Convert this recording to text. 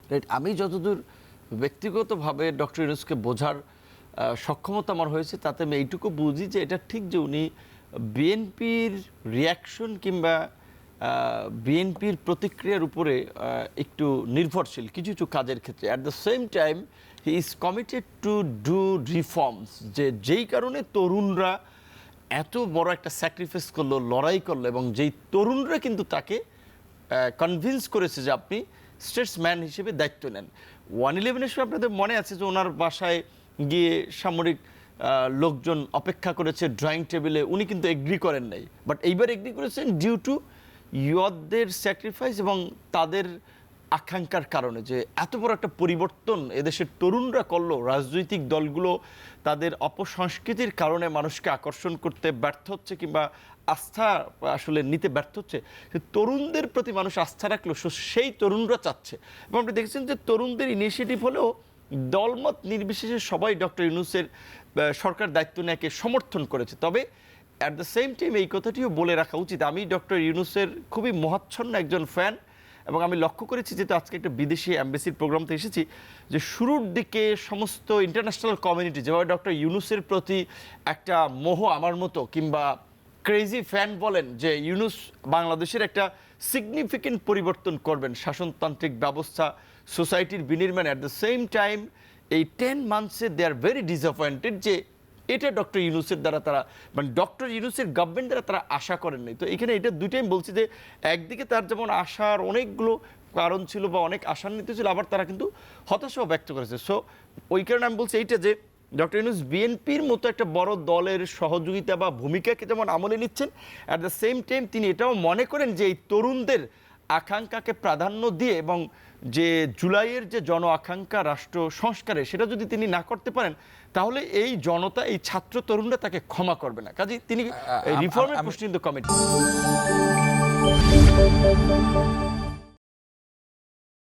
Right. আমি যতদূর ব্যক্তিগতভাবে ডক্টর ইউনূসকে বোঝার সক্ষমতা আমার হয়েছে, তাতে আমি এইটুকু বুঝি যে এটা ঠিক যে উনি বিএনপির রিয়াকশন কিংবা বিএনপির প্রতিক্রিয়ার উপরে একটু নির্ভরশীল কিছু কিছু কাজের ক্ষেত্রে। At the same time he is committed to do reforms, যেই কারণে তরুণরা এত বড় একটা স্যাক্রিফাইস করলো, লড়াই করলো, এবং যেই তরুণরা কিন্তু তাকে কনভিন্স করেছে যে আপনি স্টেটসম্যান হিসেবে দায়িত্ব নেন। 111-এর সময় আপনাদের মনে আছে যে ওনার বাসায় গিয়ে সামরিক লোকজন অপেক্ষা করেছে ড্রয়িং টেবিলে, উনি কিন্তু এগ্রি করেন নাই, বাট এইবার এগ্রি করেছেন ডিউ টু ইয়দের স্যাক্রিফাইস এবং তাদের আকাঙ্ক্ষার কারণে, যে এত বড় একটা পরিবর্তন এদেশের তরুণরা করলো। রাজনৈতিক দলগুলো তাদের অপসংস্কৃতির কারণে মানুষকে আকর্ষণ করতে ব্যর্থ হচ্ছে কিংবা আস্থা আসলে নিতে ব্যর্থ হচ্ছে, তরুণদের প্রতি মানুষ আস্থা রাখলো, সেই তরুণরা চাচ্ছে। এবং আপনি দেখেছেন যে তরুণদের ইনিশিয়েটিভ হলেও দলমত নির্বিশেষে সবাই ডক্টর ইউনূসের সরকার দায়িত্ব নেয়াকে সমর্থন করেছে। তবে অ্যাট দ্য সেম টাইম এই কথাটিও বলে রাখা উচিত, আমি ডক্টর ইউনূসের খুবই মহাচ্ছন্ন একজন ফ্যান, এবং আমি লক্ষ্য করেছি যেহেতু আজকে একটা বিদেশি অ্যাম্বাসির প্রোগ্রামতে এসেছি, যে শুরুর দিকে সমস্ত ইন্টারন্যাশনাল কমিউনিটি যেভাবে ডক্টর ইউনূসের প্রতি একটা মোহ আমার মতো কিংবা ক্রেজি ফ্যান বলেন যে ইউনূস বাংলাদেশের একটা সিগনিফিকেন্ট পরিবর্তন করবেন শাসনতান্ত্রিক ব্যবস্থা, সোসাইটির বিনির্মাণ। অ্যাট দ্য সেম টাইম এই 10 মান্থসে দে আর ভেরি ডিসঅ্যাপয়েন্টেড যে এটা ডক্টর ইউনূসের দ্বারা তারা, মানে ডক্টর ইউনূসের গভর্নমেন্ট দ্বারা তারা আশা করেন নাই। তো এখানে এটা দুইটাই বলছি যে একদিকে তার যেমন আশার অনেকগুলো কারণ ছিল বা অনেক আশান্বিত ছিল, আবার তারা কিন্তু হতাশাও ব্যক্ত করেছে। সো ওই কারণে আমি বলছি এইটা যে ডক্টর ইউনূস বিএনপির মতো একটা বড় দলের সহযোগিতা বা ভূমিকাকে যেমন আমলে নিচ্ছেন, অ্যাট দ্য সেম টাইম তিনি এটাও মনে করেন যে এই তরুণদের আকাঙ্ক্ষাকে প্রাধান্য দিয়ে এবং যে জুলাইয়ের যে জন আকাঙ্ক্ষা রাষ্ট্র সংস্কারে, সেটা যদি তিনি না করতে পারেন তাহলে এই জনতা, এই ছাত্র তরুণরা তাকে ক্ষমা করবে না। কাজেই তিনি রিফর্মের প্রশ্ন কিন্তু কমিটি